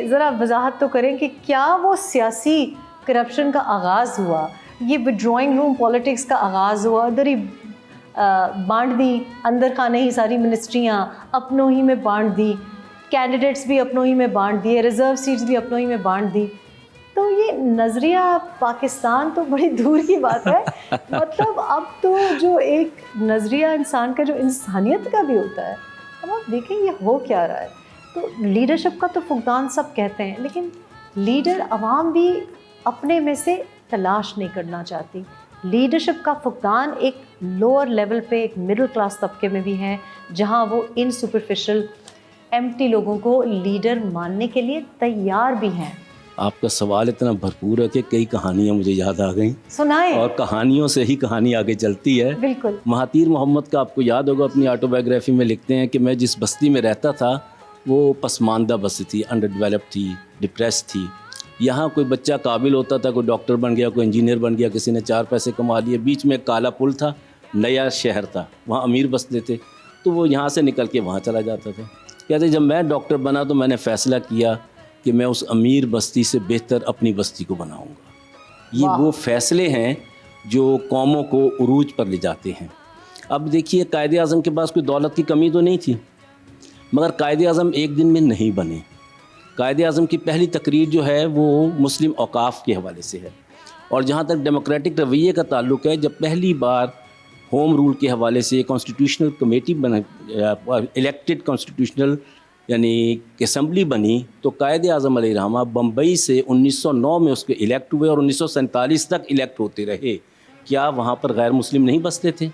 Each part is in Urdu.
ذرا وضاحت تو کریں کہ کیا وہ سیاسی کرپشن کا آغاز ہوا, یہ وڈرائنگ روم پالیٹکس کا آغاز ہوا, ادھر ہی بانٹ دی, اندر خانے ہی ساری منسٹریاں اپنوں ہی میں بانٹ دی, کینڈیڈیٹس بھی اپنوں ہی میں بانٹ دیے, ریزرو سیٹس بھی اپنوں ہی میں بانٹ دی. تو یہ نظریہ پاکستان تو بڑی دور کی بات ہے. مطلب اب تو جو ایک نظریہ انسان کا جو انسانیت کا بھی ہوتا ہے, اب آپ دیکھیں یہ ہو کیا رہا ہے. تو لیڈرشپ کا تو فقدان سب کہتے ہیں, لیکن لیڈر عوام بھی اپنے میں سے تلاش نہیں کرنا چاہتی. لیڈرشپ کا فقدان ایک لوور لیول پہ, ایک مڈل کلاس طبقے میں بھی ہے, جہاں وہ ان سپرفیشل ایمٹی لوگوں کو لیڈر ماننے کے لیے تیار بھی ہیں. آپ کا سوال اتنا بھرپور ہے کہ کئی کہانیاں مجھے یاد آ گئیں, سنائیں. اور کہانیوں سے ہی کہانی آگے چلتی ہے. بالکل. مہاتیر محمد کا آپ کو یاد ہوگا, اپنی آٹوبایوگرافی میں لکھتے ہیں کہ میں جس بستی میں رہتا تھا وہ پسماندہ بستی تھی, انڈر ڈیولپ تھی, ڈپریس تھی. یہاں کوئی بچہ قابل ہوتا تھا, کوئی ڈاکٹر بن گیا, کوئی انجینئر بن گیا, کسی نے 4 پیسے کما لیے. بیچ میں ایک کالا پل تھا, نیا شہر تھا, وہاں امیر بستے تھے, تو وہ یہاں سے نکل کے وہاں چلا جاتا تھا. کہتے جب میں ڈاکٹر بنا تو میں نے فیصلہ کیا کہ میں اس امیر بستی سے بہتر اپنی بستی کو بناؤں گا. یہ وہ فیصلے ہیں جو قوموں کو عروج پر لے جاتے ہیں. اب دیکھیے, قائد اعظم کے پاس کوئی دولت کی کمی تو نہیں تھی, مگر قائد اعظم ایک دن میں نہیں بنے. قائد اعظم کی پہلی تقریر جو ہے وہ مسلم اوقاف کے حوالے سے ہے. اور جہاں تک ڈیموکریٹک رویے کا تعلق ہے, جب پہلی بار ہوم رول کے حوالے سے کانسٹیٹیوشنل کمیٹی الیکٹڈ کانسٹیٹیوشنل یعنی اسمبلی بنی, تو قائد اعظم علیہ الرحمہ بمبئی سے 1909 میں اس کے الیکٹ ہوئے اور 1947 تک الیکٹ ہوتے رہے. کیا وہاں پر غیر مسلم نہیں بستے تھے؟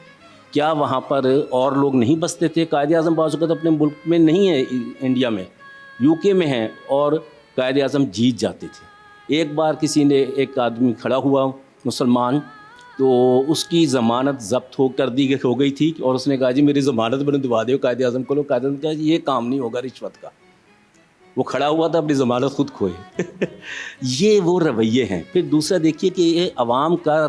کیا وہاں پر اور لوگ نہیں بستے تھے؟ قائد اعظم بعض اوقات اپنے ملک میں نہیں ہے, انڈیا میں, یو کے میں ہیں, اور قائد اعظم جیت جاتے تھے. ایک بار کسی نے, ایک آدمی کھڑا ہوا مسلمان, تو اس کی ضمانت ضبط ہو گئی تھی, اور اس نے کہا جی میری ضمانت بندوا دو قائد اعظم کو. قائد اعظم نے کہا یہ کام نہیں ہوگا رشوت کا. وہ کھڑا ہوا تھا, اپنی ضمانت خود کھوئے. یہ وہ رویے ہیں. پھر دوسرا دیکھیے کہ یہ عوام کا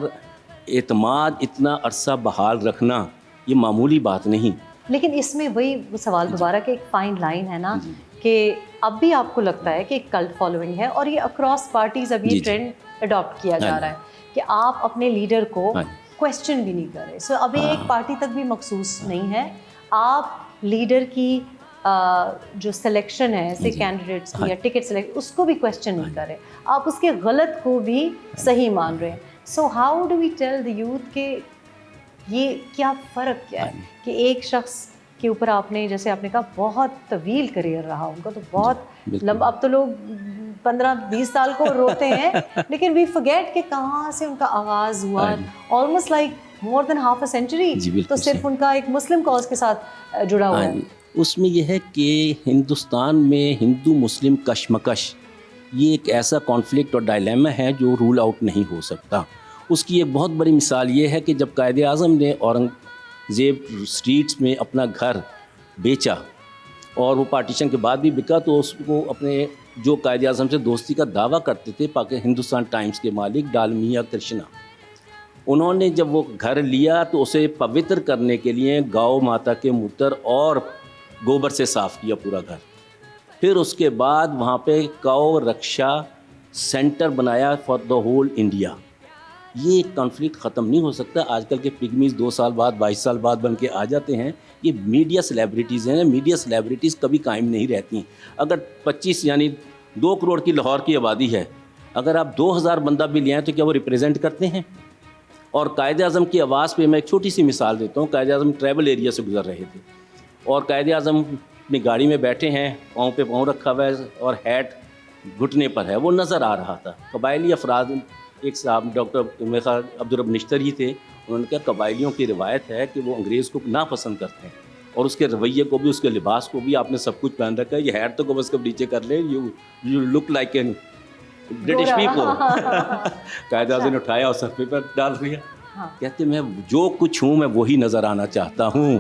اعتماد اتنا عرصہ بحال رکھنا یہ معمولی بات نہیں. لیکن اس میں وہی سوال دوبارہ کہ ایک فائن لائن ہے نا, کہ اب بھی آپ کو لگتا ہے کہ ایک کلٹ فالوئنگ ہے, اور یہ اکراس پارٹیز اب یہ ٹرینڈ اڈاپٹ کیا جا رہا ہے کہ آپ اپنے لیڈر کو کویسچن بھی نہیں کر رہے. سو اب یہ ایک پارٹی تک بھی مخصوص نہیں ہے. آپ لیڈر کی جو سلیکشن ہے ایسے کینڈیڈیٹس کی یا ٹکٹ سلیکٹ, اس کو بھی کویسچن نہیں کر رہے, آپ اس کے غلط کو بھی صحیح مان رہے ہیں. So how do we tell the youth کہ یہ کیا فرق کیا ہے کہ ایک شخص کے اوپر آپ نے, جیسے آپ نے کہا بہت طویل کریئر رہا ان کا, تو بہت لمبا, اب تو لوگ 15-20 سال کو روتے ہیں, لیکن وی فرگیٹ کہ کہاں سے ان کا آغاز ہوا. Almost like more than half a century تو صرف ان کا ایک مسلم کاز کے ساتھ جڑا ہوا ہے. اس میں یہ ہے کہ ہندوستان میں ہندو مسلم کشمکش یہ ایک ایسا کانفلکٹ اور ڈائلیما ہے جو رول آؤٹ نہیں ہو سکتا. اس کی ایک بہت بڑی مثال یہ ہے کہ جب قائد اعظم نے اورنگزیب اسٹریٹس میں اپنا گھر بیچا, اور وہ پارٹیشن کے بعد بھی بکا, تو اس کو اپنے جو قائد اعظم سے دوستی کا دعویٰ کرتے تھے ہندوستان ٹائمز کے مالک ڈالمیا کرشنا, انہوں نے جب وہ گھر لیا تو اسے پوتر کرنے کے لیے گاؤ ماتا کے موتر اور گوبر سے صاف کیا پورا گھر. پھر اس کے بعد وہاں پہ گو رکشا سینٹر بنایا فار دا ہول انڈیا. یہ کانفلکٹ ختم نہیں ہو سکتا. آج کل کے پگمیز 2 سال بعد 22 سال بعد بن کے آ جاتے ہیں. یہ میڈیا سیلیبریٹیز ہیں, میڈیا سیلیبریٹیز کبھی قائم نہیں رہتی. اگر 25 یعنی 2 کروڑ کی لاہور کی آبادی ہے, اگر آپ 2000 بندہ بھی لے آئیں تو کیا وہ ریپریزنٹ کرتے ہیں؟ اور قائد اعظم کی آواز پہ میں ایک چھوٹی سی مثال دیتا ہوں. قائد اعظم ٹریول ایریا سے گزر رہے تھے, اور قائد اعظم اپنی گاڑی میں بیٹھے ہیں, پاؤں پہ پاؤں رکھا ہوا ہے اور ہیٹ گھٹنے پر ہے, وہ نظر آ رہا تھا. قبائلی افراد, ایک صاحب ڈاکٹر عبدالرب نشتر ہی تھے, انہوں نے کہا قبائلیوں کی روایت ہے کہ وہ انگریز کو ناپسند کرتے ہیں, اور اس کے رویے کو بھی, اس کے لباس کو بھی. آپ نے سب کچھ پہن رکھا ہے, یہ ہیٹ تو کم از کم نیچے کر لیں, you look like an British people. Quaid Azam نے اٹھایا اور سر پہ ڈال دیا. کہتے میں جو کچھ ہوں میں وہی نظر آنا چاہتا ہوں.